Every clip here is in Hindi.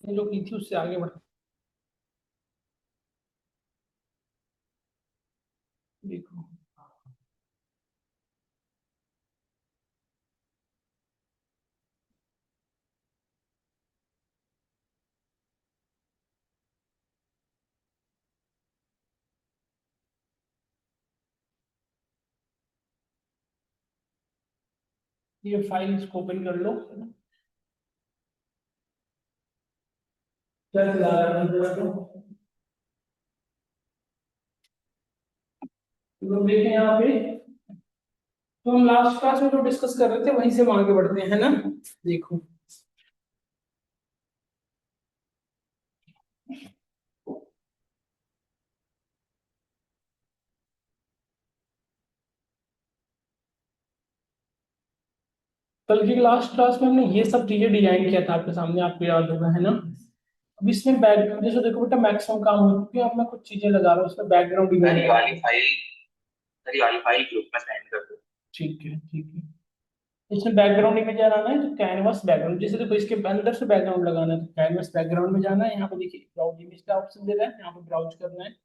जो की थी उससे आगे बढ़। देखो ये फाइल इसको ओपन कर लो। क्या चला रहा है तो लोग देखें यहाँ पे। तो हम लास्ट क्लास में जो डिस्कस कर रहे थे वहीं से हम आगे बढ़ते हैं, है ना। देखो कल की लास्ट क्लास में हमने ये सब चीजें डिजाइन किया था आपके सामने, आपको याद होगा, है ना। अब इसमें बैकग्राउंड जैसे देखो बेटा, मैक्सिमम काम हो चुकी है। अब मैं कुछ चीजें लगा रहा हूँ उसमें बैकग्राउंड इमेज वाली फाइल। मेरी वाली फाइल ग्रुप में सेंड कर दो। ठीक है ठीक है। इसमें बैकग्राउंड इमेज लगाना है तो कैनवस बैकग्राउंड, जैसे देखो इसके अंदर से बैकग्राउंड लगाना है तो कैनवस बैकग्राउंड में जाना है। यहाँ पे देखिए ब्राउज इमेज का ऑप्शन दे रहा है, यहाँ पे ब्राउज करना है,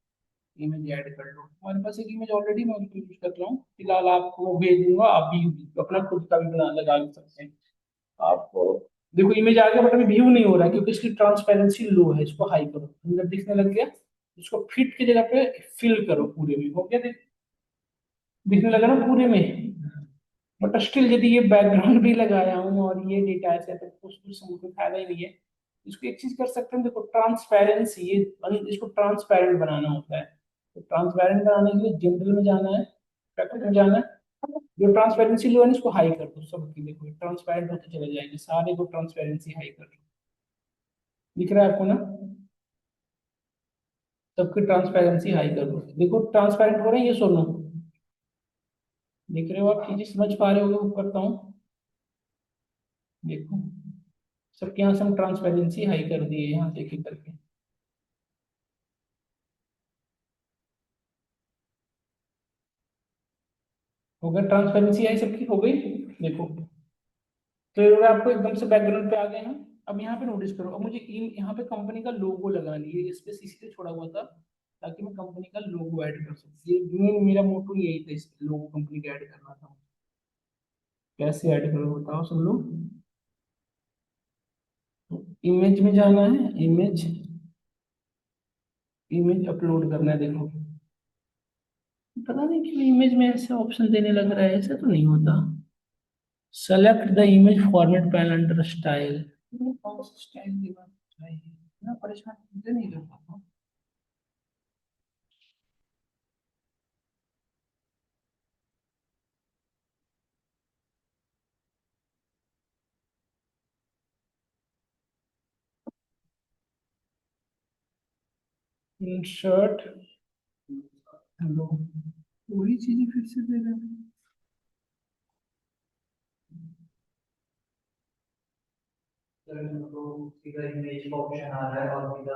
इमेज ऐड कर लो। हमारे पास एक इमेज ऑलरेडी मैं उसको यूज कर रहा हूँ, फिलहाल आपको वो भेज दूंगा, आप भी अपना खुद का भी बना लगा सकते हैं आप। देखो इमेज आ गया बट अभी व्यू नहीं हो रहा है क्योंकि इसकी ट्रांसपेरेंसी लो है। इसको हाई करो, अंदर दिखने लग गया। इसको फिट की जगह पे फिल करो, पूरे में हो गया। दिखने लगा ना पूरे में। बट स्टिल यदि ये बैकग्राउंड भी लगाया हूँ और ये डेटा ऐसे है तो कुछ समझ फायदा ही नहीं है। इसको एक चीज कर सकते हैं, देखो ट्रांसपेरेंसी, ये इसको ट्रांसपेरेंट बनाना होता है। तो ट्रांसपेरेंट बनाने के लिए जनरल में जाना है, पैकेट में जाना है। जो ट्रांसपेरेंसी लो है ना, इसको हाई कर दो सबकी। देखो ट्रांसपेरेंट होते चले जाएंगे सारे को, ट्रांसपेरेंसी हाई कर दो। दिख रहा है आपको ना, सबकी ट्रांसपेरेंसी हाई कर दो। देखो ट्रांसपेरेंट हो रहे हैं ये, सुनो। देख रहे हो आप चीजें, समझ पा रहे हो करता हूँ। देखो सबके यहाँ से हम ट्रांसपेरेंसी हाई कर दिए, यहाँ से एक एक करके। हो गया, ट्रांसपेरेंसी आई सबकी हो गई। देखो तो ये आपको एकदम से बैकग्राउंड पे आ गए हैं। अब यहाँ पे नोटिस करो, अब मुझे यहाँ पे कंपनी का लोगो लगाना है। ये स्पेस इसलिए छोड़ा हुआ था ताकि मैं कंपनी का लोगो ऐड कर सकूँ। ये मेरा मोटो यही था, इस लोगो कंपनी का ऐड करना था। कैसे ऐड करो बताओ सब लोग। इमेज में जाना है, इमेज, इमेज अपलोड करना है। देखो पता नहीं क्यों इमेज में ऐसे ऑप्शन देने लग रहा है, ऐसा तो नहीं होता। Select the image format pan under style. कौन सा स्टाइल की बात कर रही है, ना परेशान मुझे नहीं करता। इंसर्ट, हेलो, वही चीजें फिर से दे रहे हैं। तो सीधा इमेज का ऑप्शन आ रहा है और सीधा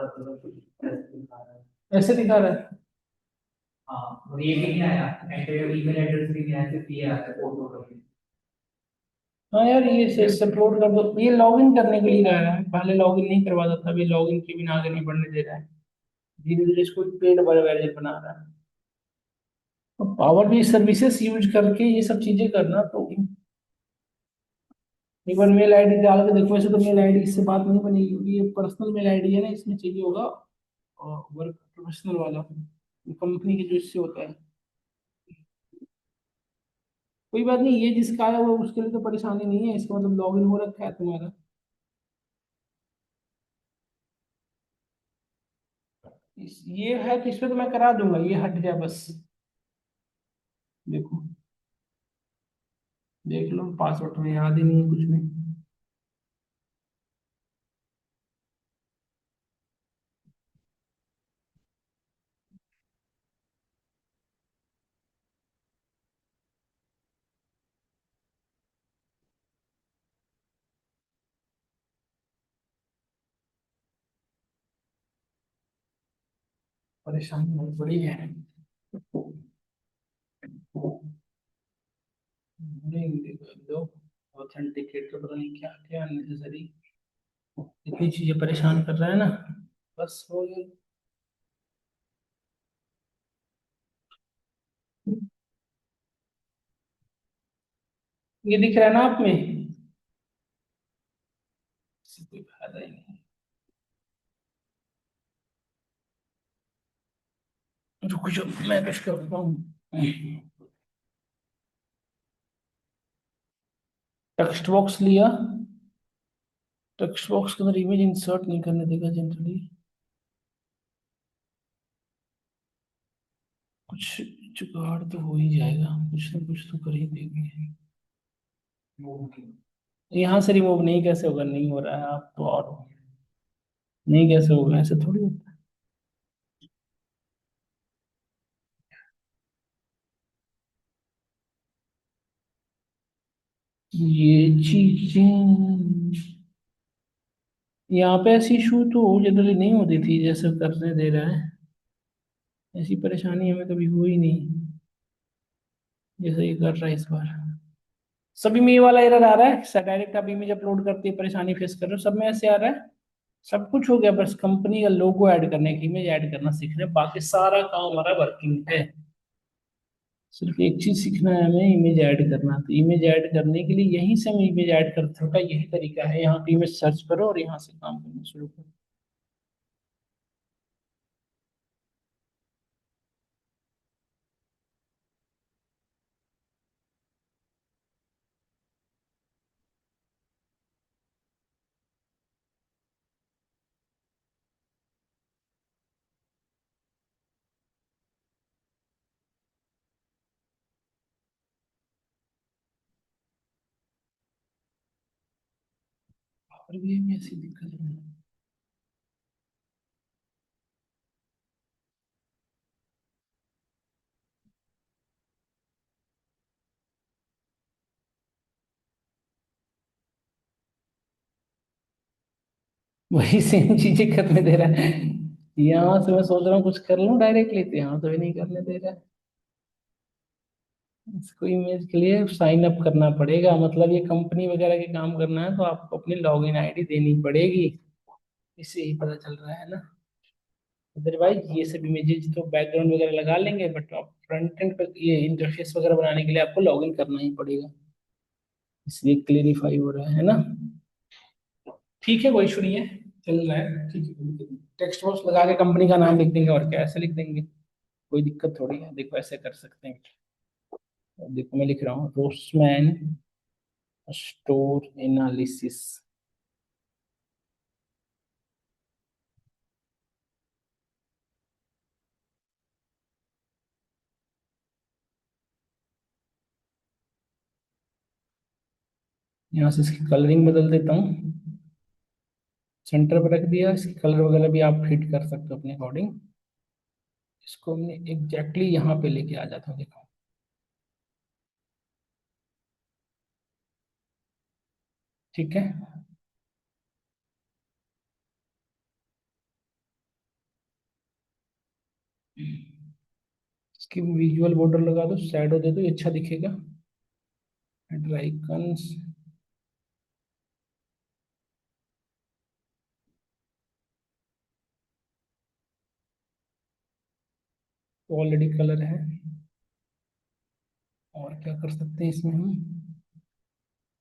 ऐसे दिखा रहा है, ऐसे दिखा रहा है। हाँ और ये भी नहीं आया, एंटर ईमेल एड्रेस भी नहीं आया, सिर्फ ये आता है फोटो का। हाँ यार ये से अपलोड कर दो। ये लॉगिन करने के लिए रहा है, पहले लॉगिन नहीं करवाता था, अभी लॉगिन के बिना आगे नहीं बढ़ने दे रहा है। धीरे धीरे इसको पेड वर्जन बना रहा है। तो पावर भी सर्विसेज यूज करके ये सब चीजें करना, तो एक बार मेल आईडी डाल के देखो। ऐसे तो मेल आईडी इससे बात नहीं बनेगी क्योंकि ये पर्सनल मेल आईडी है ना, इसमें चाहिए होगा वर्क प्रोफेशनल वाला, कंपनी के जो इससे होता है। कोई बात नहीं, ये जिसका आया हुआ उसके लिए तो परेशानी नहीं है, इसका मतलब लॉगिन हो रखा है तुम्हारा। ये है तो इसमें तो मैं करा दूंगा, ये हट जाए बस। देखो देख लो, पासवर्ड में याद ही नहीं है कुछ भी। परेशानी बहुत बड़ी है। नहीं, दो ऑथेंटिकेटर पता नहीं क्या क्या अननेसेसरी। इतनी चीजें परेशान कर रहा है ना, बस हो गया। ये दिख रहा है ना आप में, इससे कोई फायदा ही नहीं। रुक जाओ, मैं कुछ करता हूँ। टेक्स्ट बॉक्स लिया, टेक्स्ट बॉक्स के अंदर इमेज इंसर्ट नहीं करने देगा जनरली, कुछ जुगाड़ तो हो ही जाएगा, कुछ ना कुछ तो कर ही देंगे। यहाँ से रिमूव नहीं कैसे होगा, नहीं हो रहा है, आप तो और हो। नहीं कैसे होगा, ऐसे थोड़ी होता है। ये चीजें यहाँ पे ऐसी इशू तो जनरली नहीं होती थी जैसे करने दे रहा है, ऐसी परेशानी हमें कभी हुई नहीं जैसे ये कर रहा है इस बार। सभी में ये वाला एरर आ रहा है, डायरेक्ट आप इमेज अपलोड करते ही परेशानी फेस कर रहे हो, सब में ऐसे आ रहा है। सब कुछ हो गया, बस कंपनी का लोगो ऐड करने की, इमेज ऐड करना सीख रहे हैं, बाकी सारा काम हमारा वर्किंग है। सिर्फ एक चीज सीखना है हमें, इमेज ऐड करना। तो इमेज ऐड करने के लिए यहीं से हम इमेज ऐड कर सकते हैं, यही तरीका है, यहाँ पे इमेज सर्च करो और यहाँ से काम करना शुरू करो। और भी हमें ऐसी दिक्कत है। वही सेम चीजें करने दे रहा है। यहाँ से मैं सोच रहा हूँ कुछ कर लूँ डायरेक्टली, तो यहाँ से भी नहीं करने दे रहा है। इसको इमेज के लिए साइन अप करना पड़ेगा, मतलब ये कंपनी वगैरह के काम करना है तो आपको अपनी लॉगिन आईडी देनी पड़ेगी। इससे ही पता चल रहा है ना। अदरवाइज ये सब इमेजेस तो बैकग्राउंड वगैरह लगा लेंगे, बट आप फ्रंट एंड पर ये इंटरफेस वगैरह बनाने के लिए आपको लॉगिन करना ही पड़ेगा। इसलिए क्लेरिफाई हो रहा है ना। ठीक है, कोई इशू नहीं है, चल रहा है, ठीक है। टेक्स्ट बॉक्स लगा के कंपनी का नाम लिख देंगे, और क्या ऐसे लिख देंगे, कोई दिक्कत थोड़ी है, देखो ऐसे कर सकते हैं। देखो मैं लिख रहा हूँ, रोस्टमैन स्टोर एनालिसिस। यहाँ से इसकी कलरिंग बदल देता हूँ, सेंटर पर रख दिया, इसकी कलर वगैरह भी आप फिट कर सकते हो अपने अकॉर्डिंग। इसको हमने एग्जैक्टली यहाँ पे लेके आ जाता हूँ, देखो। ठीक है, इसकी विजुअल बॉर्डर लगा दो, शैडो दे दो, ये अच्छा दिखेगा। हेडर आइकन्स ऑलरेडी कलर है। और क्या कर सकते हैं इसमें हम,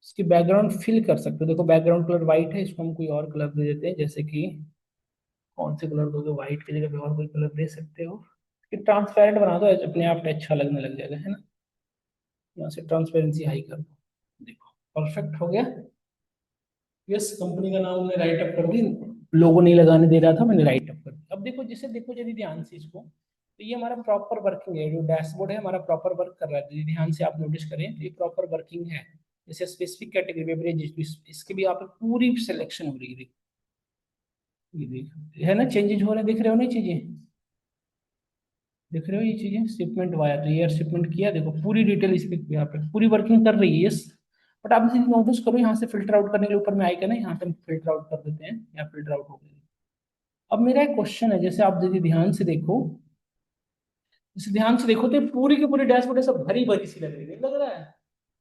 इसकी बैकग्राउंड फिल कर सकते हो, देखो बैकग्राउंड कलर वाइट है, इसको हम कोई और कलर दे देते हैं, जैसे कि कौन से कलर दोगे, व्हाइट की जगह पे और कोई कलर दे सकते हो। कि ट्रांसपेरेंट बना दो, अपने आप अच्छा लगने लग जाएगा, है ना। यहाँ से ट्रांसपेरेंसी हाई कर दो, देखो परफेक्ट हो गया। यस, कंपनी का नाम हमने राइट अप कर दी, लोगो नहीं लगाने दे रहा था, मैंने राइट अप कर दिया। अब देखो, जिसे देखो यदि ध्यान से इसको, तो ये हमारा प्रॉपर वर्किंग है, जो डैशबोर्ड है हमारा प्रॉपर वर्क कर रहा है, तो यदि ध्यान से आप नोटिस करें तो ये प्रॉपर वर्किंग है। जैसे स्पेसिफिक कैटेगरी बेवरेज, इसके भी आप पूरी सिलेक्शन हो रही है, ये देख है ना, चेंजेस हो रहे हैं, दिख रहे हो ना ये चीजें, देख रहे हो ये चीजें, शिपमेंट वाया तो एयर शिपमेंट किया, देखो पूरी डिटेल इस पे यहाँ पे पूरी वर्किंग कर रही है, यस। बट आप नोटिस करो, यहाँ से फिल्टर आउट करने के लिए ऊपर में आइकन है, यहाँ पे हम फिल्टर आउट कर देते हैं, यहाँ फिल्टर आउट हो गया। अब मेरा एक क्वेश्चन है, जैसे आप यदि ध्यान से देखो, जैसे ध्यान से देखो तो ये पूरी की पूरी डैशबोर्ड सब भरी भरी सी लग रही है, नहीं लग रहा है।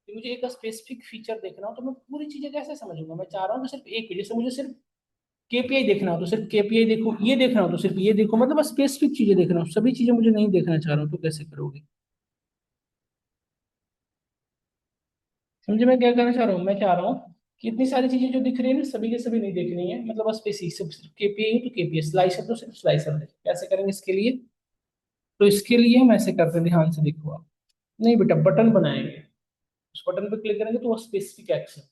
कि मुझे एक स्पेसिफिक फीचर देखना हो तो मैं पूरी चीजें कैसे समझूंगा, मैं चाह रहा हूँ कि सिर्फ एक, जैसे मुझे सिर्फ केपीआई देखना हो तो सिर्फ केपीआई देखो, ये देखना हो तो सिर्फ ये देखो, मतलब स्पेसिफिक चीजें देखना हो, सभी चीजें मुझे नहीं देखना चाह रहा हूँ, तो कैसे करोगे? समझे मैं क्या कहना चाह रहा हूँ? मैं चाह रहा हूँ कि इतनी सारी चीजें जो दिख रही है ना, सभी के सभी नहीं देखनी है, मतलब बस बेसिक, सिर्फ केपीआई है तो केपीआई, स्लाइसर तो सिर्फ स्लाइसर है। कैसे करेंगे इसके लिए? तो इसके लिए हम ऐसे करते हैं, ध्यान से देखो आप। नहीं बेटा, बटन बनाएंगे, उस बटन पे क्लिक करेंगे तो वो स्पेसिफिक एक्शन।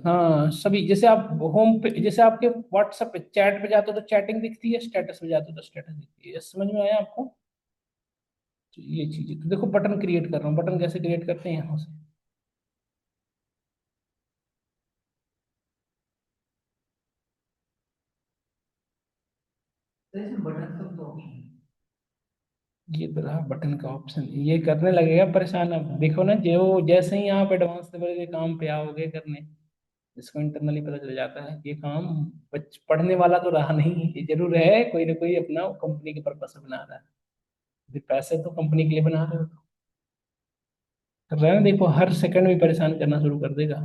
हाँ सभी, जैसे आप होम पे, जैसे आपके व्हाट्सएप पे चैट पे जाते हो तो चैटिंग दिखती है, स्टेटस पे जाते हो तो स्टेटस दिखती है। ये समझ में आया आपको? तो ये चीज है। तो देखो बटन क्रिएट कर रहा हूँ, बटन कैसे क्रिएट करते हैं यहाँ से। ये तो रहा बटन का ऑप्शन, ये करने लगेगा परेशान। अब देखो ना, जो जैसे ही आप एडवांस लेवल के काम पे आओगे करने, इसको इंटरनली पता चल जाता है कि ये काम पढ़ने वाला तो रहा नहीं, ये जरूर है कोई ना कोई अपना कंपनी के पर्पज से बना रहा है। फिर पैसे तो कंपनी के लिए बना रहे हो, कर रहे हैं। देखो हर सेकंड में परेशान करना शुरू कर देगा।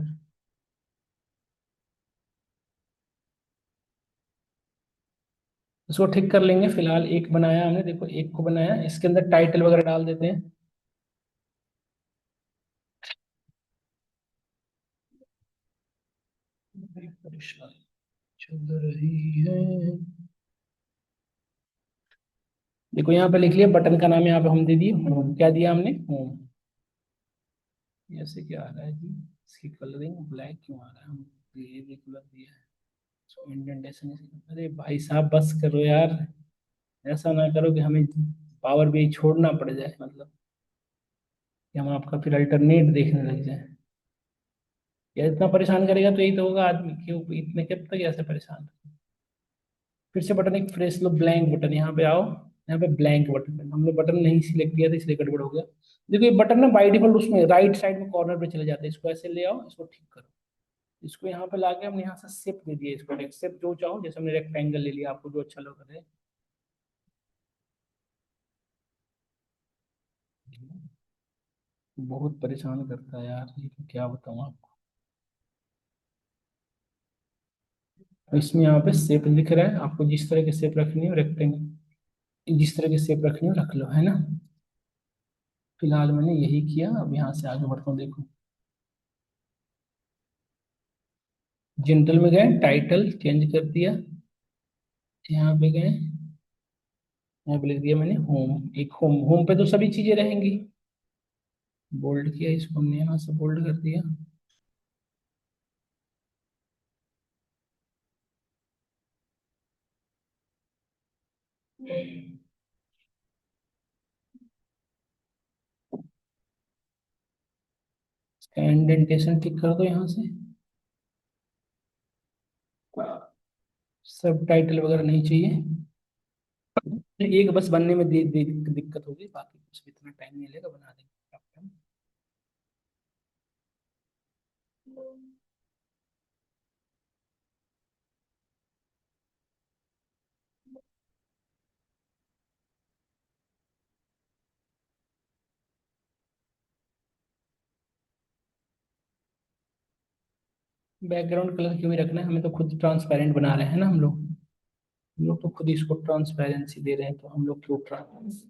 इसको ठीक कर लेंगे, फिलहाल एक बनाया हमने, देखो एक को बनाया, इसके अंदर टाइटल वगैरह डाल देते हैं। बड़ी परेशानी चल रही है। देखो यहाँ पे लिख लिया, बटन का नाम यहाँ पे हम दे दिए होम। क्या दिया हमने? होम। ऐसे क्या आ रहा है जी? इसकी कलरिंग ब्लैक क्यों आ रहा है? हम ये कलर दिया है, इसको इंडेंटेशन। अरे भाई साहब बस करो यार, ऐसा ना करो कि हमें पावर भी छोड़ना पड़ जाए, मतलब कि हम आपका फिर अल्टरनेट देखने लग जाए। या इतना परेशान करेगा तो यही तो होगा आदमी, क्यों इतने कब तक ऐसे परेशान? फिर से बटन एक फ्रेश लो, ब्लैंक बटन, यहाँ पे आओ, यहाँ पे ब्लैंक बटन, हमने बटन नहीं सिलेक्ट किया था इसलिए गड़बड़ हो गया। देखो ये बटन ना बाई डिफॉल्ट उसमें राइट साइड में कॉर्नर पे चले जाते हैं, इसको ऐसे ले आओ, इसको ठीक करो। इसको यहाँ पे लाके हमने यहाँ से शेप दे दिया, इसको शेप जो चाहो, जैसे हमने रेक्टेंगल ले लिया, आपको जो अच्छा लग रहा है। बहुत परेशान करता है यार ये, तो क्या बताऊँ आपको। तो इसमें यहाँ पे शेप लिख रहा है, आपको जिस तरह की शेप रखनी है रेक्टेंगल, जिस तरह की शेप रखनी हो रख लो, है ना। फिलहाल मैंने यही किया, अब यहाँ से आगे बढ़ता हूँ। देखो जनरल में गए, टाइटल चेंज कर दिया, यहाँ पे गए, यहाँ पे लिख दिया मैंने होम। एक होम, होम पे तो सभी चीजें रहेंगी। बोल्ड किया इसको हमने, यहाँ से बोल्ड कर दिया। इसका इंडेंटेशन ठीक कर दो यहाँ से। सब टाइटल वगैरह नहीं चाहिए, एक बस बनने में दिक्कत होगी, बाकी कुछ भी इतना टाइम नहीं लेगा, बना देंगे। बैकग्राउंड कलर क्यों ही रखना है, हमें तो खुद ट्रांसपेरेंट बना रहे हैं ना हम लोग। हम लोग तो खुद इसको ट्रांसपेरेंसी दे रहे हैं, तो हम लोग क्यों ट्रांस।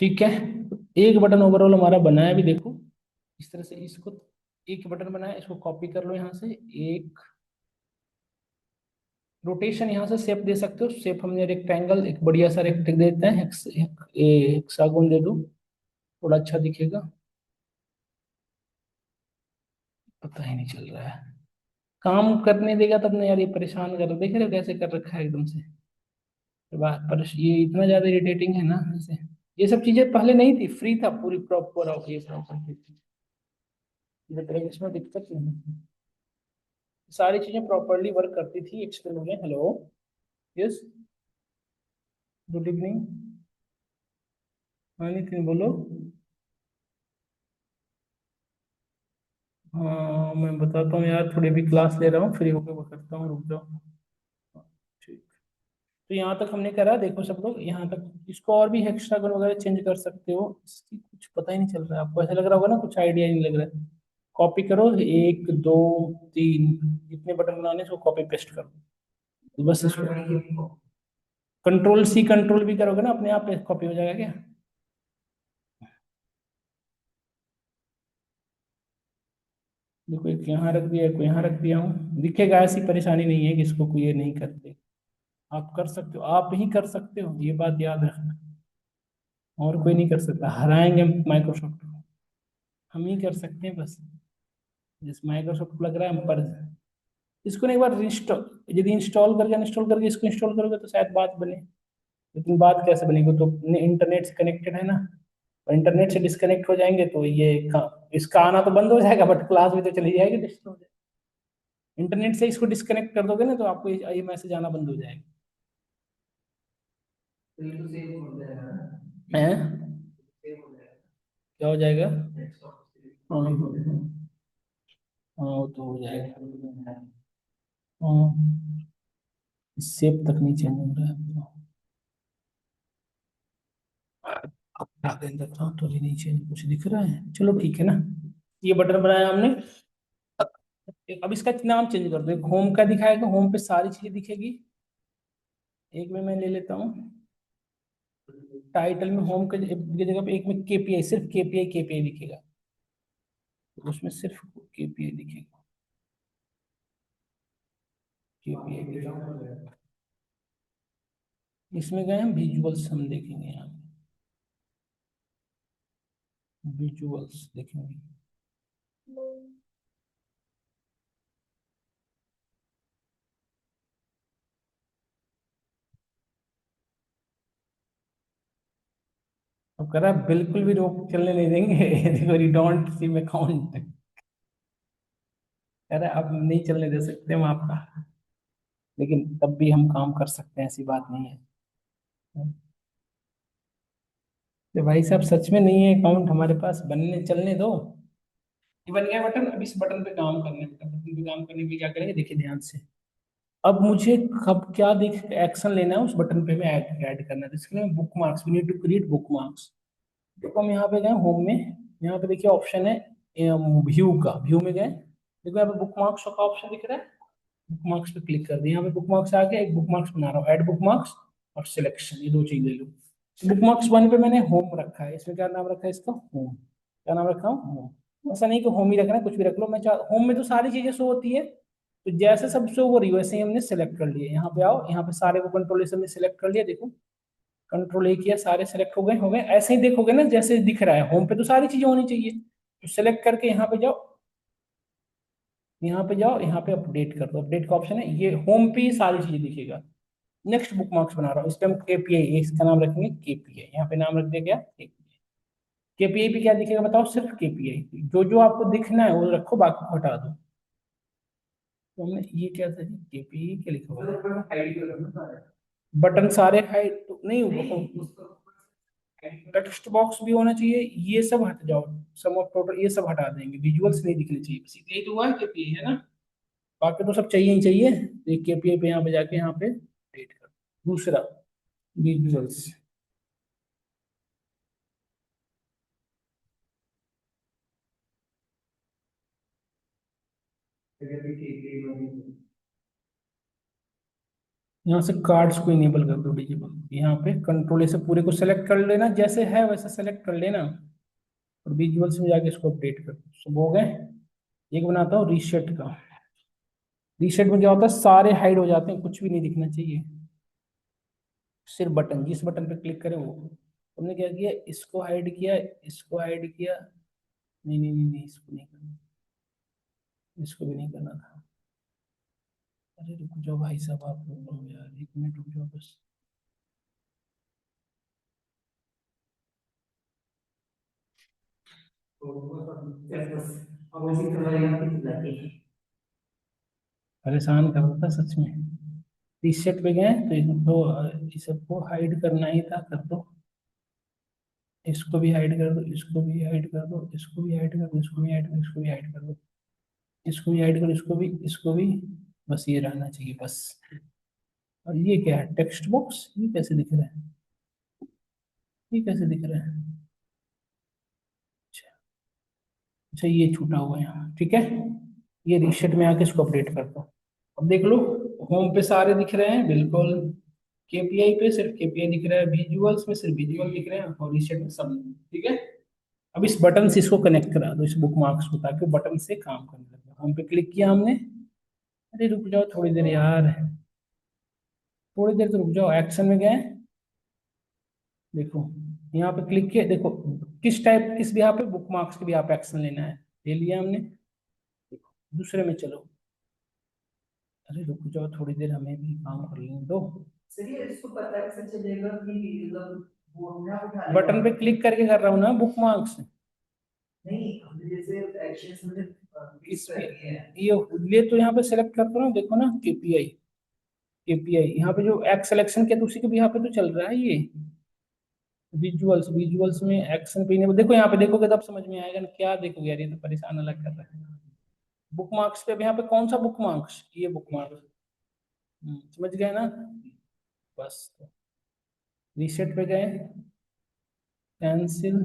ठीक है, तो एक बटन ओवरऑल हमारा बनाया भी, देखो इस तरह से इसको, एक बटन बनाया, इसको कॉपी कर लो यहाँ से। एक रोटेशन यहाँ से शेप दे सकते हो, शेप हमने रेक्टेंगल, एक बढ़िया सा रेक्टेंगल देते हैं, हेक्सागोन दे दो, थोड़ा अच्छा दिखेगा। पता ही नहीं चल रहा है, काम करने देगा तब ना यार, ये परेशान कर, देख रहे हो कैसे कर रखा है एकदम से। पर ये इतना ज्यादा इरिटेटिंग है ना ऐसे। ये सब चीजें पहले नहीं थी, फ्री था पूरी प्रॉपर, ये प्रॉपर इसमें दिक्कत नहीं है। सारी चीजें प्रॉपरली वर्क करती थी, एक्सप्लेन हो गया। Hello, yes, good evening. हाँ नितिन बोलो। हाँ मैं बताता हूँ यार, थोड़ी भी क्लास ले रहा हूँ, फ्री होकर वो करता हूँ, रुक जाओ। ठीक। तो यहाँ तक हमने करा, देखो सब लोग यहाँ तक। इसको और भी हेक्सागोन वगैरह चेंज कर सकते हो, इसकी कुछ पता ही नहीं चल रहा है आपको, ऐसा लग रहा होगा ना कुछ आइडिया नहीं लग रहा है। कॉपी करो, एक दो तीन, जितने बटन बनाने हैं, उसको कॉपी पेस्ट करो। तो बस इसको कंट्रोल C कंट्रोल भी करोगे ना, अपने आप कॉपी हो जाएगा क्या। देखो एक यहाँ रख दिया, एक यहाँ रख दिया हूँ, दिखेगा, ऐसी परेशानी नहीं है कि इसको कोई ये नहीं करते। आप कर सकते हो, आप ही कर सकते हो, ये बात याद रखना। और कोई नहीं कर सकता, हराएंगे हम माइक्रोसॉफ्ट को, हम ही कर सकते हैं बस। जिस माइक्रोसॉफ्ट को लग रहा है हम पर, इसको ना एक बार इंस्टॉल, यदि इंस्टॉल करके इसको इंस्टॉल करोगे तो शायद बात बने। लेकिन बात कैसे बनेगी, तो इंटरनेट से कनेक्टेड है ना, और इंटरनेट से डिस्कनेक्ट हो जाएंगे तो ये इसका आना तो बंद हो जाएगा, बट क्लास भी तो चली जाएगी, डिस्टर्ब हो जाएगी। इंटरनेट से इसको डिस्कनेक्ट कर दोगे ना, तो आपको ये मैसेज आना बंद हो जाएगा। हैं? क्या हो जाएगा? हाँ हाँ, वो तो हो जाएगा। हाँ, सेव तक नहीं चेंज हो रहा है। अब आगे अंदर था तो भी नहीं चेंज कुछ दिख रहा है, चलो ठीक है ना। ये बटन बनाया हमने। अब इसका नाम चेंज कर दो, एक होम का दिखाएगा, होम पे सारी चीजें दिखेगी। एक में मैं ले लेता हूँ, टाइटल में होम के जगह पे एक में KPI, सिर्फ KPI दिखेगा, तो उसमें सिर्फ KPI दिखेगा। KPI दिखेगा। इसमें गए हम विजुअल्स, हम देखेंगे यहाँ विजुअल्स देखेंगे। अब कह रहा है बिल्कुल भी रोक चलने नहीं देंगे देखो, डोंट सी में काउंट, कह रहा है अब नहीं चलने दे सकते हम आपका, लेकिन तब भी हम काम कर सकते हैं, ऐसी बात नहीं है। तो भाई साहब सच में नहीं है अकाउंट हमारे पास, बनने चलने दो। ये बन गया बटन, अब इस बटन पे काम करने, बटन पे काम करने के लिए क्या करेंगे, देखिए ध्यान से। अब मुझे कब क्या देख एक्शन लेना है, उस बटन पे मैं ऐड करना है, तो इसके लिए bookmarks, we need to create bookmarks. देखो हम यहाँ पे गए होम में, यहाँ पे देखिए ऑप्शन है व्यू का, व्यू में गए, देखो यहाँ पे बुक मार्क्स का ऑप्शन दिख रहा है, बुक मार्क्स पे क्लिक कर दिया, यहाँ पे बुक मार्क्स आ गया, एक बुक मार्क्स बना रहा हूँ, ऐड बुक मार्क्स और सिलेक्शन, ये दो चीज ले लो। बुक मार्क्स वन पे मैंने होम रखा है, इसमें क्या नाम रखा है इसका, होम, क्या नाम रखा हूँ, होम। ऐसा नहीं कि होम ही रखना है, कुछ भी रख लो, मैं होम में तो सारी चीजें शो होती है, तो जैसे सब शो हो रही है वैसे ही हमने सेलेक्ट कर लिया। यहाँ पे आओ, यहाँ पे सारे को कंट्रोल से हमने सेलेक्ट कर लिया, देखो कंट्रोल A किया, सारे सेलेक्ट हो गए, ऐसे ही देखोगे ना जैसे दिख रहा है, होम पे तो सारी चीजें होनी चाहिए, तो सेलेक्ट करके यहाँ पे जाओ, यहाँ पे जाओ, यहाँ पे अपडेट कर दो, अपडेट का ऑप्शन है, ये होम पे ही सारी चीजें दिखेगा। नेक्स्ट बुक मार्क्स बना रहा हूँ, इस पे हम KPI, इसका नाम रखेंगे KPI, यहाँ पे नाम रख दिया क्या, KPI पे क्या दिखेगा बताओ, सिर्फ KPI, जो जो आपको दिखना है वो रखो, बाकी को हटा दो। तो हमने ये क्या था जी, KPI क्या लिखा हुआ है, बटन सारे हाइड तो नहीं, टेक्स्ट बॉक्स भी होना चाहिए, ये सब हट जाओ, सम ऑफ टोटल ये सब हटा देंगे, विजुअल्स नहीं दिखने चाहिए, बस यही तो हुआ है KPI है ना, बाकी तो सब चाहिए ही चाहिए। तो एक KPI पे यहाँ पे जाके यहाँ पे डेट कर, दूसरा विजुअल्स, यहाँ से कार्ड्स को इनेबल कर दो डिजिबल, यहाँ पे कंट्रोल से पूरे को सेलेक्ट कर लेना, जैसे है वैसे सेलेक्ट कर लेना, और विजुअल्स में जाके इसको अपडेट कर दो, सब हो गए। एक बनाता हूँ रीसेट का, रीसेट में क्या होता है, सारे हाइड हो जाते हैं, कुछ भी नहीं दिखना चाहिए, सिर्फ बटन, जिस बटन पे क्लिक करें वो। तुमने क्या किया, इसको हाइड किया, इसको हाइड किया, नहीं नहीं नहीं नहीं, इसको नहीं करना, इसको भी नहीं करना था। अरे रुक जाओ भाई साहब, आप रुक जाओ यार, एक मिनट रुक जाओ बस। परेशान कर रहा था सच में। रीसेट पे गए तो इस सबको हाइड करना ही था, कर दो, इसको भी हाइड कर दो, इसको भी हाइड कर दो, इसको भी हाइड कर दो, इसको भी हाइड कर दो, इसको भी हाइड कर दो, इसको भी हाइड करो, इसको भी, इसको भी, बस ये रहना चाहिए बस। और ये क्या है, टेक्स्ट बॉक्स, ये कैसे दिख रहा है, ये कैसे दिख रहा है, अच्छा अच्छा, ये छूटा हुआ है यहाँ, ठीक है। ये रीसेट में आके इसको अपडेट करता हूँ। अब देख लो, होम पे सारे दिख रहे हैं बिल्कुल, केपीआई पे सिर्फ केपीआई दिख रहा है, विजुअल्स में सिर्फ विजुअल दिख रहे हैं, और रीसेट में सब, ठीक है। अब इस बटन से इसको कनेक्ट करा दो, इस बुक मार्क्स को, ताकि बटन से काम करने लगे। होम पे क्लिक किया हमने, अरे रुक जाओ थोड़ी देर यार, थोड़ी देर तो रुक जाओ, एक्शन में गए, देखो यहाँ पे क्लिक किया, देखो किस टाइप, किस भी यहाँ पे बुक मार्क्स के भी यहाँ पे एक्शन लेना है, ले लिया हमने। देखो दूसरे में चलो, अरे रुक जाओ थोड़ी देर, हमें भी काम कर लेने दो। सही है, इसको पता कैसे चलेगा कि मतलब वो ना उठा बटन पे क्लिक करके कर रहा हूँ ना बुक मार्क्स, नहीं, हमने जैसे एक्शंस में इस ये तो यहाँ पे सेलेक्ट करता हूँ, देखो ना केपीआई, केपीआई यहाँ पे जो एक्स सिलेक्शन किया तो उसी के भी यहाँ पे तो चल रहा है ये, विजुअल्स, विजुअल्स में एक्शन पे देखो, यहाँ पे देखोगे तब समझ में आएगा ना, क्या देखोगे यार, ये तो परेशान अलग कर रहा है। बुक मार्क्स पे अब यहाँ पे कौन सा बुक मार्क्स, ये बुक मार्क्स, समझ गए ना, बस रीसेट पे गए, कैंसिल,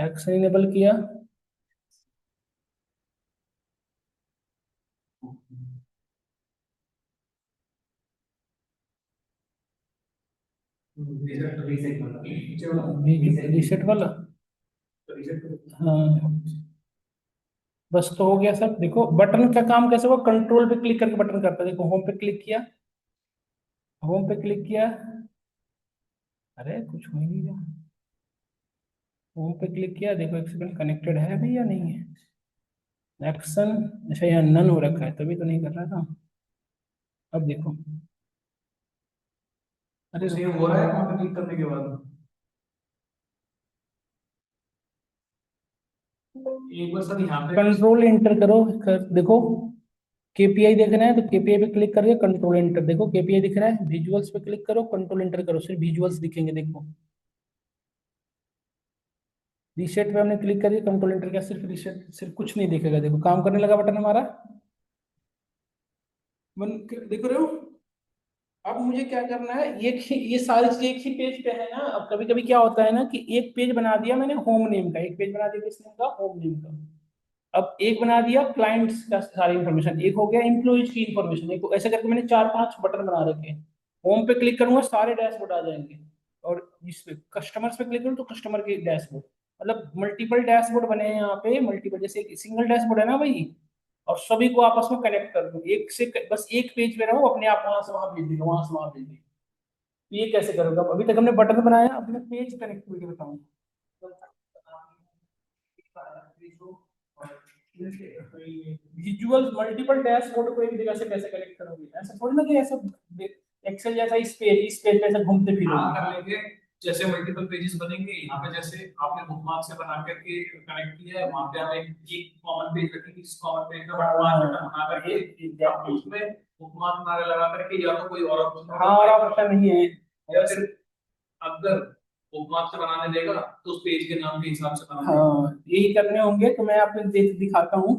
एक्शन इनेबल किया, रीसेट वाला, हाँ बस तो हो गया सब। देखो बटन का काम कैसे हुआ, कंट्रोल पे क्लिक करके बटन करता है, देखो होम पे क्लिक किया, होम पे क्लिक किया, अरे कुछ हो ही नहीं रहा, होम पे क्लिक किया, देखो एक्सपेरिमेंट कनेक्टेड है भी या नहीं है, एक्शन, अच्छा यहाँ नन हो रखा है तभी तो नहीं कर रहा था। अब देखो, अरे सेव हो रहा है वहां पे क्लिक करने के बाद। एक बार सर यहाँ पे कंट्रोल एंटर करो, देखो केपीआई देखना है तो केपीआई पे क्लिक करके कंट्रोल एंटर, देखो केपीआई दिख रहा है, विजुअल्स पे क्लिक करो, कंट्रोल एंटर करो, सिर्फ विजुअल्स दिखेंगे, देखो रीसेट पे हमने क्लिक करके कंट्रोल एंटर किया, सिर्फ रीसेट, सिर्फ कुछ नहीं दिखेगा, देखो काम करने लगा बटन हमारा, देख रहे हो। अब मुझे क्या करना है, एक ही, ये सारी चीज एक ही पेज पे है ना। अब कभी कभी क्या होता है ना कि एक पेज बना दिया मैंने होम नेम का, एक पेज बना दिया किस नेम का, होम नेम का, अब एक बना दिया क्लाइंट्स का सारी इन्फॉर्मेशन, एक हो गया एम्प्लॉइज की इन्फॉर्मेशन, एक ऐसे करके मैंने चार पांच बटन बना रखे हैं। होम पे क्लिक करूंगा सारे डैशबोर्ड आ जाएंगे, और इस पे कस्टमर्स पे क्लिक करूँ तो कस्टमर के डैशबोर्ड, मतलब मल्टीपल डैशबोर्ड बने हैं यहाँ पे, मल्टीपल, जैसे एक सिंगल डैशबोर्ड है ना भाई, और सभी को आपस में कनेक्ट कर दूं, एक से बस एक पेज पे रहो, अपने आप वहां से वहां भेज देगा, वहां से वहां भेज देगा। तो ये कैसे करोगे, अभी तक हमने बटन बनाया, अब मैं पेज कनेक्टिविटी बताऊंगा। विजुअल मल्टीपल डैशबोर्ड को एक जगह से कैसे कनेक्ट करोगे, ऐसा थोड़ी ना कि ऐसा एक्सेल जैसा इस पेज पे ऐसे घूमते फिरोगे। कर लेंगे, जैसे मल्टीपल पेजेस बनेंगे यहाँ पे, जैसे आपने बुकमार्क से बना करके कनेक्ट किया है, वहां पे हम एक कॉमन पेज रखेंगे, इस कॉमन पेज पे पांच बटन बना करके आप उसमें बुकमार्क लगा करके, या तो कोई और ऑप्शन, हाँ और ऑप्शन नहीं है, या फिर अगर बुकमार्क से बनाने देगा तो उस पेज के नाम के हिसाब से बना देगा। हाँ यही करने होंगे, तो मैं आपको दिखाता हूँ,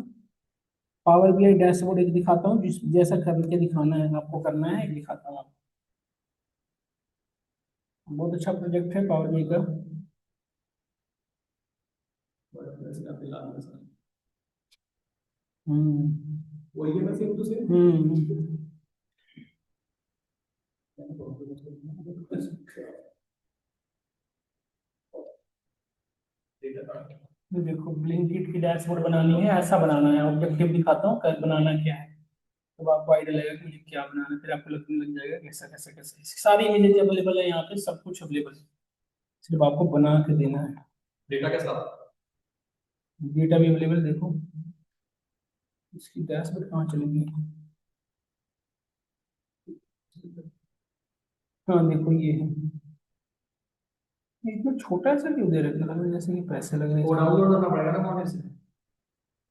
पावर बीआई डैशबोर्ड एक दिखाता हूँ, जिस जैसा करके दिखाना है आपको, करना है एक दिखाता हूँ आपको। बहुत अच्छा प्रोजेक्ट है पावर बीआई का। वही है ना सेम टू सेम। देखो ब्लिंकिट की डैशबोर्ड बनानी है, ऐसा बनाना है, ऑब्जेक्टिव दिखाता हूँ बनाना क्या है, तब आपको आइडिया लगेगा कि मुझे क्या बनाना है, फिर आपको लगने लग जाएगा कैसा कैसा कैसा, सारी इमेजेस अवेलेबल है यहाँ पे, सब कुछ अवेलेबल है, सिर्फ आपको बना के देना है। डेटा कैसा, डेटा भी अवेलेबल, देखो इसकी डैशबोर्ड कहाँ चलेगी, हाँ देखो ये है, ये इतना छोटा सा क्यों दे रखा है, जैसे कि पैसे लग रहे हैं, वो डाउनलोड करना पड़ेगा ना वहां से।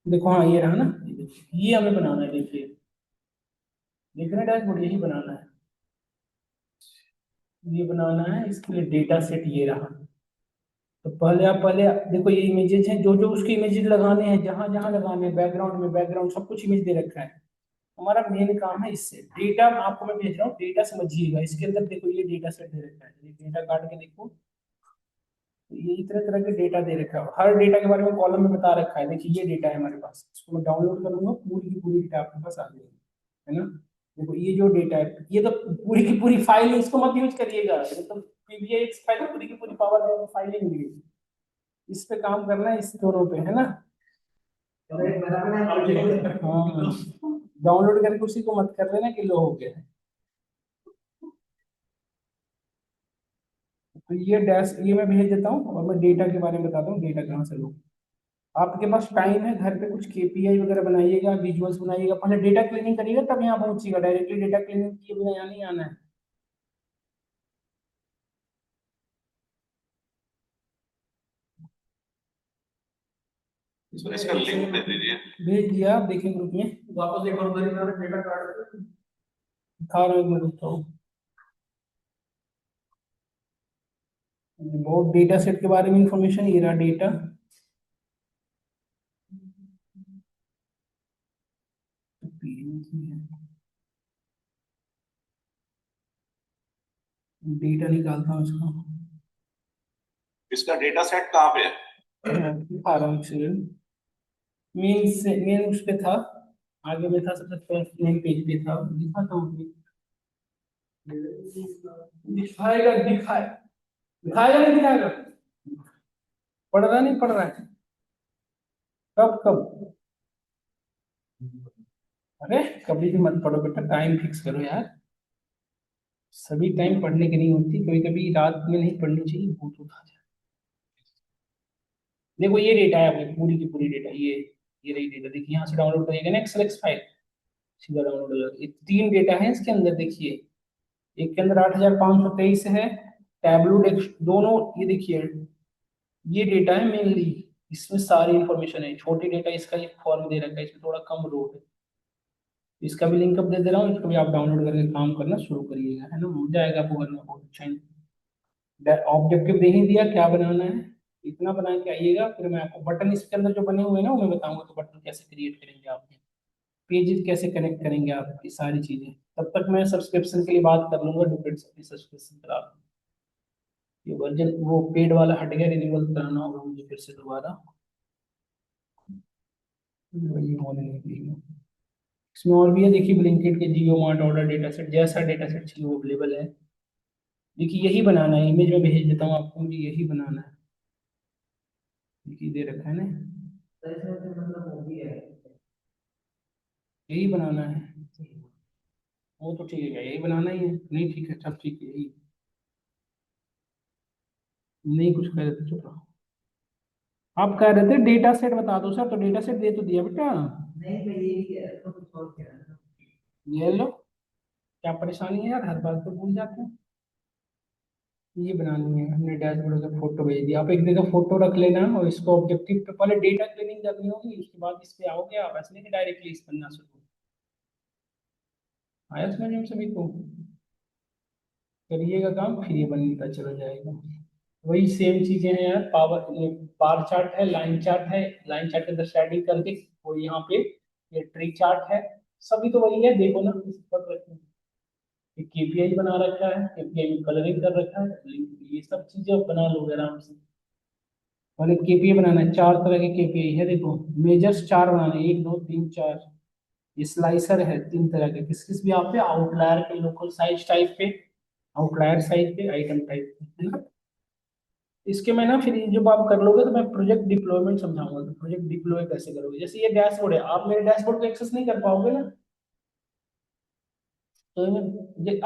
देखो हाँ ये रहा ना, ये हमें बनाना है, देखिए देख रहे हैं डैशबोर्ड, यही बनाना है, ये बनाना है, इसके लिए डेटा सेट ये रहा। तो पहले आप, पहले देखो ये इमेजेस हैं, जो जो उसकी इमेजेस लगाने हैं, जहां जहां लगाने हैं, बैकग्राउंड में बैकग्राउंड सब कुछ इमेज दे रखा है, हमारा मेन काम है इससे। डेटा आपको मैं भेज रहा हूँ, डेटा समझिएगा। इसके अंदर देखो ये डेटा सेट दे रखा है, ये डेटा काट के देखो, ये इतने तरह के डेटा दे रखा है, हर डेटा के बारे में कॉलम में बता रखा है। देखिए ये डेटा है हमारे पास, इसको मैं डाउनलोड करूंगा, पूरी की पूरी डेटा आपके पास आ जाएगी, है ना। देखो ये जो डेटा है, ये तो पूरी की पूरी फाइल है, इसको मत यूज करिएगा, ये तो पीबीआई फाइल पूरी की पूरी पावर फाइल ही मिलेगी। इस पे काम करना है, इस दोनों पे, है ना। हाँ, डाउनलोड करके उसी को मत कर लेना कि लो हो गया। तो ये डैश ये मैं भेज देता हूँ, और मैं डेटा के बारे में बताता हूँ, डेटा कहाँ से लो। आपके पास टाइम है, घर पे कुछ केपीआई वगैरह बनाइएगा, विजुअल्स बनाइएगा, पहले डेटा क्लीनिंग करिएगा, तब यहाँ पहुंचिएगा। डायरेक्टली डेटा क्लीनिंग किए बिना यहाँ नहीं आना है। इसका लिंक दे दीजिए। भेज दिया, आप देखें ग्रुप में। वापस एक बार डेटा कार्ड दिखा रहा हूँ, मैं देखता हूँ। बहुत डेटा सेट के बारे में इंफॉर्मेशन, ये रहा डेटा। डेटा निकालता हूँ इसका। इसका डेटा सेट कहाँ पे है? दिखा रहा हूँ मेन से, मेन उस पे था, आगे में था, सबसे फर्स्ट मेन पेज पे था, दिखाता हूँ। दिखाएगा, दिखाएगा नहीं दिखाएगा, पढ़ रहा नहीं पढ़ रहा है, कब कब। अरे कभी भी मत पढ़ो बेटा, टाइम फिक्स करो यार। सभी टाइम पढ़ने की नहीं होती, कभी कभी रात में नहीं पढ़नी चाहिए, भूत उठा जाए। देखो ये डेटा है अपनी पूरी की पूरी डेटा, ये रही डेटा, देखिए यहाँ से डाउनलोड करिएगा ना एक्सएलएक्स फाइल, सीधा डाउनलोड हो जाएगा। ये तीन डेटा है इसके अंदर, देखिए एक के अंदर 8523 है, टैबलू डेक्स दोनों, ये देखिए ये डेटा है मेनली, इसमें सारी इंफॉर्मेशन है। छोटी डेटा इसका एक फॉर्म दे रखा है, इसमें थोड़ा कम रो है। इसका भी लिंक अप दे दे रहा हूँ, इसको भी आप डाउनलोड करके काम करना शुरू करिएगा, है ना, हो जाएगा आपको करना बहुत अच्छा। ऑब्जेक्टिव दे ही दिया, क्या बनाना है इतना बना के आइएगा, फिर मैं आपको बटन इसके अंदर जो बने हुए हैं ना, वो मैं बताऊंगा कि बटन कैसे क्रिएट करेंगे आप, पेजेस कैसे कनेक्ट करेंगे आप, ये सारी चीजें। तब तक मैं सब्सक्रिप्शन के लिए बात कर लूंगा, डिफरेंट सब्सक्रिप्शन करा लूंगा। ये वर्जन वो पेड वाला हट गया, रिन्यूअल कराना होगा मुझे फिर से दोबारा, वही होने नहीं देगा। इसमें और भी है, देखिए ब्लिंकिट के जियो मार्ट ऑर्डर डेटा सेट, जैसा डेटा सेट चाहिए वो अवेलेबल है। देखिए यही बनाना है, इमेज में भेज देता हूँ आपको, मुझे यही बनाना है। देखिए दे रखा है ना, यही बनाना है। वो तो ठीक है, यही बनाना ही है, नहीं ठीक है, सब ठीक है, यही। नहीं कुछ कह रहे थे, चुप रहो। आप कह रहे थे डेटा सेट बता दो सर, तो डेटा सेट दे तो दिया बेटा। नहीं मैं यही कह रहा था, कुछ और कह रहा था। ये लो, क्या परेशानी है यार, हर बात तो भूल जाते हैं। ये बनानी है हमने, डैशबोर्ड का फोटो भेज दिया, आप एक जगह फोटो रख लेना, और इसको ऑब्जेक्टिव पे पहले डेटा क्लीनिंग करनी होगी, उसके बाद इस पे आओगे आप, ऐसे नहीं कि डायरेक्टली इस बनना शुरू। आया समझ में सभी को, करिएगा काम, फिर ये बनता चला जाएगा। वही सेम चीजें हैं यार, पावर बार चार्ट है, लाइन चार्ट है, लाइन चार्ट के अंदर शेडिंग करके, वो यहाँ पे ये ट्री चार्ट है, सभी तो वही है, देखो ना इस पर रखना। ये केपीआई बना रखा है, केपीआई में कलरिंग कर रखा है, ये सब चीजें आप बना लोगे आराम से। और एक केपीआई बनाना है, चार तरह के केपीआई है, देखो मेजर्स चार बनाने हैं, एक दो तीन चार। ये स्लाइसर है तीन तरह के, किस किस भी आप पे, आउटलायर के, लोकल साइज टाइप पे, आउटलायर साइज पे, आइटम टाइप पे, है ना। इसके में ना फिर ये जब आप कर लोगे, तो मैं प्रोजेक्ट डिप्लॉयमेंट समझाऊंगा कि प्रोजेक्ट डिप्लॉय कैसे करोगे। जैसे ये डैशबोर्ड है, आप मेरे डैशबोर्ड को एक्सेस नहीं कर पाओगे ना, तो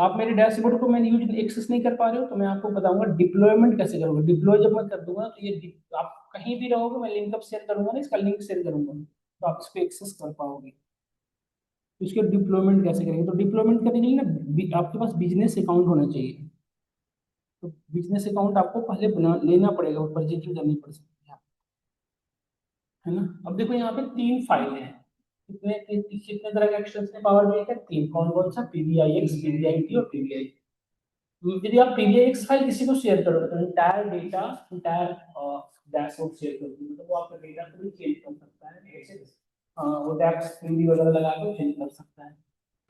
आप मेरे डैशबोर्ड को मैंने यूज एक्सेस नहीं कर पा रहे हो, तो मैं आपको बताऊंगा डिप्लॉयमेंट कैसे करोगे। डिप्लॉय जब मैं कर दूंगा, तो ये आप कहीं भी रहोगे, मैं लिंक अप शेयर करूंगा ना, इसका लिंक शेयर करूंगा, तो आप इसको एक्सेस कर पाओगे। तो इसके डिप्लॉयमेंट कैसे करेंगे, तो डिप्लॉयमेंट करने के लिए ना आपके पास बिजनेस अकाउंट होना चाहिए। तो बिजनेस अकाउंट आपको पहले बना लेना पड़ेगा, वो परचेजिंग करनी पड़ सकती है, है ना। अब देखो यहाँ पे तीन फाइलें हैं, कितने कितने तरह के एक्सटेंशन पावर भी है, तीन, कौन कौन सा, पीवीआई एक्स, पीवीआई टी और पीवीआई। यदि आप पीवीआई एक्स फाइल किसी को शेयर करोगे, तो entire data, entire dashboard share करोगे, तो वो आपका डेटा को भी चेंज कर सकता है, ऐसे हाँ वो टैक्स पीडी वगैरह लगा के चेंज कर सकता है।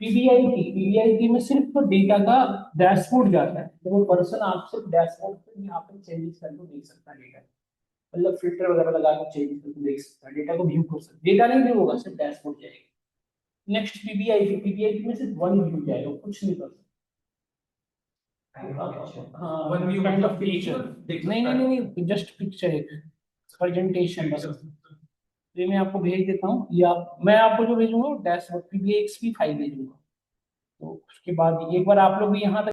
पीबीआई में सिर्फ डेटा का डैशबोर्ड जाता है, तो वो पर्सन आप सिर्फ डैशबोर्ड पे यहाँ पे चेंजेस करके देख सकता है डेटा, मतलब फिल्टर वगैरह लगा के चेंज करके देख सकता है, डेटा को व्यू कर सकता है, डेटा नहीं व्यू होगा, सिर्फ डैशबोर्ड जाएगा। नेक्स्ट पीबीआई में सिर्फ वन व्यू जाएगा, कुछ नहीं कर सकता। हाँ वन व्यू काइंड ऑफ मतलब पिक्चर, देख नहीं सकता नहीं है। नहीं नहीं, जस्ट पिक्चर एक प्रेजेंटेशन बस। ये मैं आपको भेज देता हूँ, या मैं आपको जो भेजूंगा वो डैशबोर्ड पीबीआई की फाइल भेजूंगा। तो उसके बाद एक बार आप लोग भी यहाँ